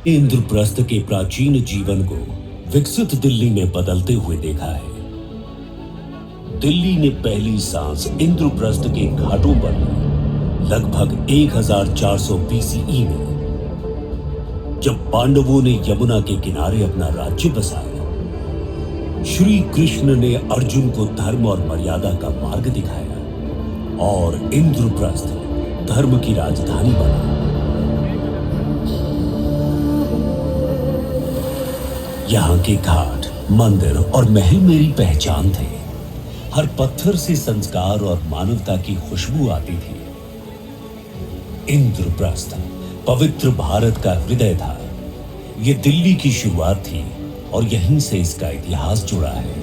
इंद्रप्रस्थ के प्राचीन जीवन को विकसित दिल्ली में बदलते हुए देखा है। दिल्ली ने पहली सांस इंद्रप्रस्थ के घाटों पर ली लगभग 1400 बीसीई में, जब पांडवों ने यमुना के किनारे अपना राज्य बसाया। श्री कृष्ण ने अर्जुन को धर्म और मर्यादा का मार्ग दिखाया और इंद्रप्रस्थ धर्म की राजधानी बना। यहाँ के घाट, मंदिर और महल मेरी पहचान थे। हर पत्थर से संस्कार और मानवता की खुशबू आती थी। इंद्रप्रस्थ पवित्र भारत का हृदय था। यह दिल्ली की शुरुआत थी और यहीं से इसका इतिहास जुड़ा है।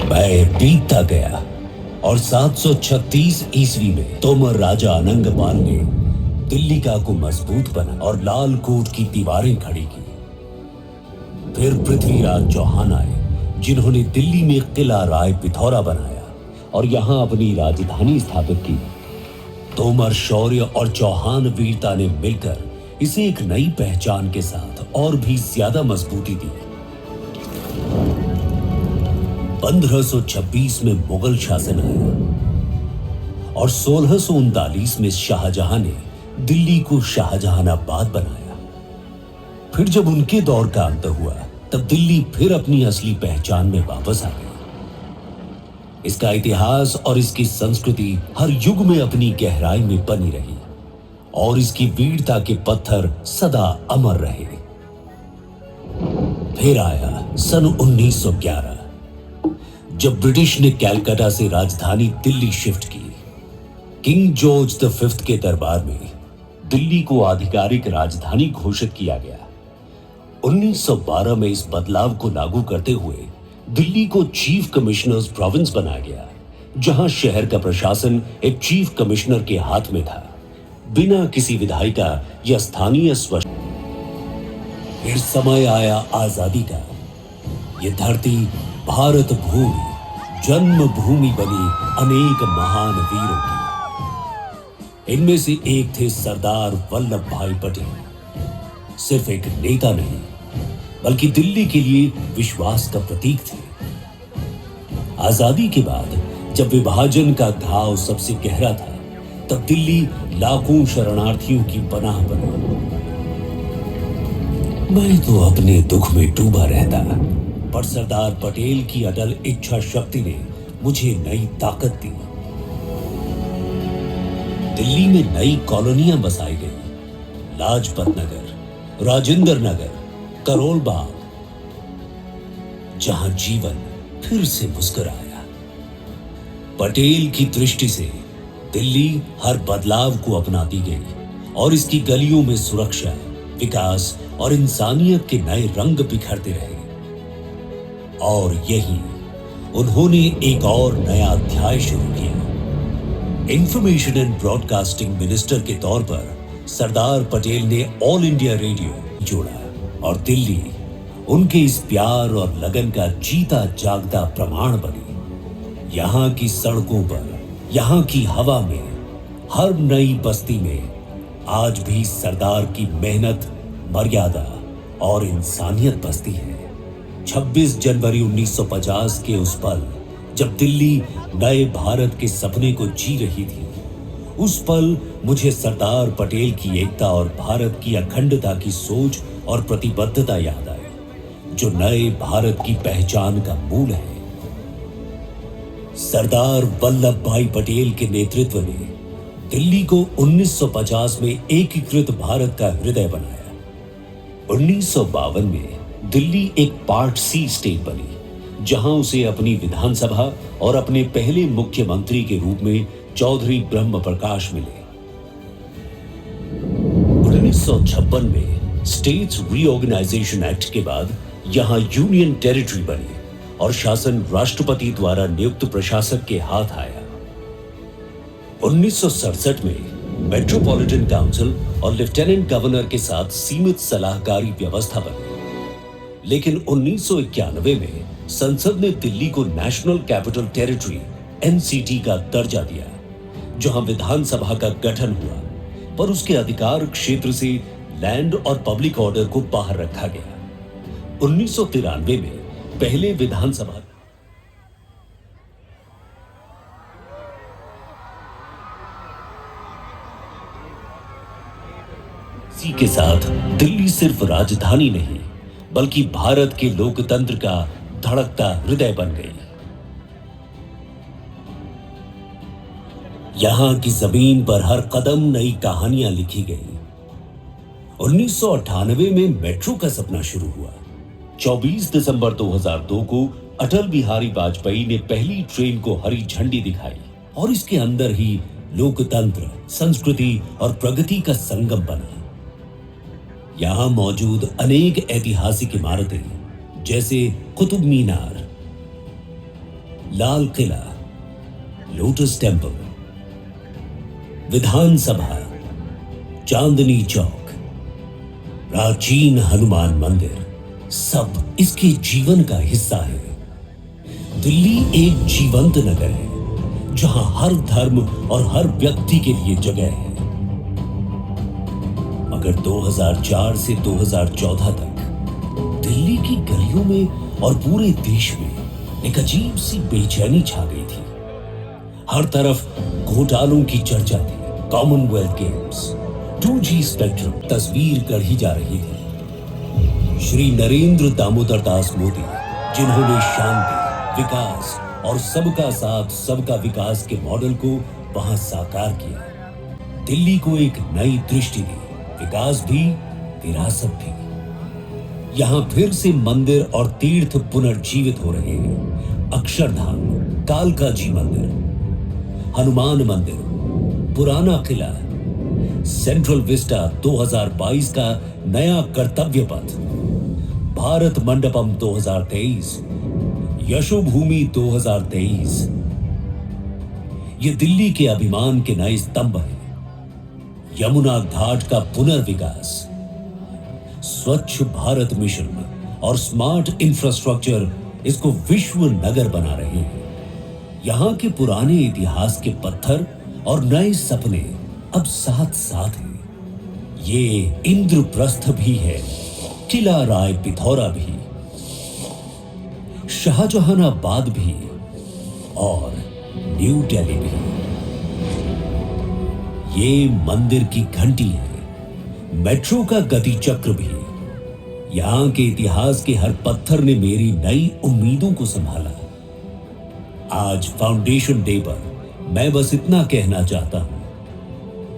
वह बीतता गया और 736 ईस्वी में तोमर राजा अनंगपाल ने दिल्ली का को मजबूत बना और लाल कोट की दीवारें खड़ी की। फिर पृथ्वीराज चौहान आए, जिन्होंने दिल्ली में किला राय पिथौरा बनाया और यहां अपनी राजधानी स्थापित की। तोमर शौर्य और चौहान वीरता ने मिलकर इसे एक नई पहचान के साथ और भी ज्यादा मजबूती दी। 1526 में मुगल शासन आया और 1639 में शाहजहां ने दिल्ली को शाहजहानाबाद बनाया। फिर जब उनके दौर का अंत हुआ, तब दिल्ली फिर अपनी असली पहचान में वापस आ गई। इसका इतिहास और इसकी संस्कृति हर युग में अपनी गहराई में बनी रही और इसकी वीरता के पत्थर सदा अमर रहे। फिर आया सन 1911, जब ब्रिटिश ने कलकत्ता से राजधानी दिल्ली शिफ्ट की। किंग जॉर्ज V के दरबार में दिल्ली को आधिकारिक राजधानी घोषित किया गया। 1912 में इस बदलाव को लागू करते हुए दिल्ली को चीफ कमिश्नर्स प्रोविंस बनाया गया, जहां शहर का प्रशासन एक चीफ कमिश्नर के हाथ में था, बिना किसी विधायिका या स्थानीय स्वश। फिर समय आया आजादी का। यह धरती भारत भूमि, जन्मभूमि बनी अनेक महान वीरों की। इनमें से एक थे सरदार वल्लभ भाई पटेल। सिर्फ एक नेता नहीं, बल्कि दिल्ली के लिए विश्वास का प्रतीक थे। आजादी के बाद जब विभाजन का घाव सबसे गहरा था, तब दिल्ली लाखों शरणार्थियों की पनाह बना। मैं तो अपने दुख में डूबा रहता, पर सरदार पटेल की अटल इच्छा शक्ति ने मुझे नई ताकत दी। दिल्ली में नई कॉलोनियां बसाई गई। लाजपत नगर, राजेंद्र नगर, करोल बाग, जहां जीवन फिर से मुस्कुराया। पटेल की दृष्टि से दिल्ली हर बदलाव को अपनाती गई और इसकी गलियों में सुरक्षा, विकास और इंसानियत के नए रंग बिखरते रहे। और यही उन्होंने एक और नया अध्याय शुरू किया। इंफॉर्मेशन एंड ब्रॉडकास्टिंग मिनिस्टर के तौर पर सरदार पटेल ने ऑल इंडिया रेडियो जोड़ा और दिल्ली उनके इस प्यार और लगन का जीता जागता प्रमाण बनी। यहाँ की सड़कों पर, यहाँ की हवा में, हर नई बस्ती में आज भी सरदार की मेहनत, मर्यादा और इंसानियत बसती है। 26 जनवरी 1950 के उस पल जब दिल्ली नए भारत के सपने को जी रही थी, उस पल मुझे सरदार पटेल की एकता और भारत की अखंडता की सोच और प्रतिबद्धता याद आई, जो नए भारत की पहचान का मूल है। सरदार वल्लभ भाई पटेल के नेतृत्व ने दिल्ली को 1950 में एकीकृत भारत का हृदय बनाया। 1952 में दिल्ली एक पार्ट सी स्टेट बनी, जहां उसे अपनी विधानसभा और अपने पहले मुख्यमंत्री के रूप में चौधरी ब्रह्म प्रकाश मिले। 1956 में स्टेट्स रीऑर्गेनाइजेशन एक्ट के बाद यहां यूनियन टेरिटरी बनी और शासन राष्ट्रपति द्वारा नियुक्त प्रशासक के हाथ आया। 1967 में मेट्रोपॉलिटन काउंसिल और लेफ्टिनेंट गवर्नर के साथ सीमित सलाहकारी व्यवस्था बनी। लेकिन 1991 में संसद ने दिल्ली को नेशनल कैपिटल टेरिटरी (एनसीटी) का दर्जा दिया, जहां विधानसभा का गठन हुआ, पर उसके अधिकार क्षेत्र से लैंड और पब्लिक ऑर्डर को बाहर रखा गया। 1993 में पहले विधानसभा इसी के साथ दिल्ली सिर्फ राजधानी नहीं, बल्कि भारत के लोकतंत्र का धड़कता हृदय बन गई। यहां की जमीन पर हर कदम नई कहानियां लिखी गई। 1998 में मेट्रो का सपना शुरू हुआ। 24 दिसंबर 2002 को अटल बिहारी वाजपेयी ने पहली ट्रेन को हरी झंडी दिखाई और इसके अंदर ही लोकतंत्र, संस्कृति और प्रगति का संगम बना। यहां मौजूद अनेक ऐतिहासिक इमारतें जैसे कुतुब मीनार, लाल किला, लोटस टेम्पल, विधानसभा, चांदनी चौक, प्राचीन हनुमान मंदिर, सब इसके जीवन का हिस्सा है। दिल्ली एक जीवंत नगर है जहां हर धर्म और हर व्यक्ति के लिए जगह है। मगर 2004 से 2014 तक दिल्ली की गलियों में और पूरे देश में एक अजीब सी बेचैनी छा गई थी। हर तरफ घोटालों की चर्चा थी। कॉमनवेल्थ गेम्स, 2G स्पेक्ट्रम, तस्वीर गढ़ी जा रही थी। श्री नरेंद्र दामोदर दास मोदी, जिन्होंने शांति, विकास और सबका साथ सबका विकास के मॉडल को वहां साकार किया, दिल्ली को एक नई दृष्टि दी। विकास भी, विरासत भी। यहां फिर से मंदिर और तीर्थ पुनर्जीवित हो रहे हैं। अक्षरधाम, कालका जी मंदिर, हनुमान मंदिर, पुराना किला, सेंट्रल विस्टा 2022 का नया कर्तव्य पथ, भारत मंडपम 2023, यशोभूमि 2023। ये दिल्ली के अभिमान के नए स्तंभ हैं। यमुना घाट का पुनर्विकास, स्वच्छ भारत मिशन और स्मार्ट इंफ्रास्ट्रक्चर इसको विश्व नगर बना रहे हैं। यहां के पुराने इतिहास के पत्थर और नए सपने अब साथ साथ हैं। ये इंद्रप्रस्थ भी है, किला राय पिथौरा भी, शाहजहानाबाद भी और न्यू दिल्ली भी। ये मंदिर की घंटी है, मेट्रो का गति चक्र भी। यहां के इतिहास के हर पत्थर ने मेरी नई उम्मीदों को संभाला। आज फाउंडेशन डे पर मैं बस इतना कहना चाहता हूं,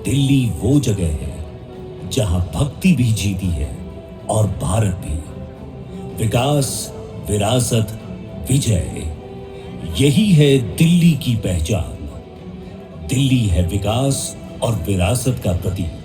दिल्ली वो जगह है जहां भक्ति भी जीती है और भारत भी। विकास, विरासत, विजय, यही है दिल्ली की पहचान। दिल्ली है विकास और विरासत का प्रतीक।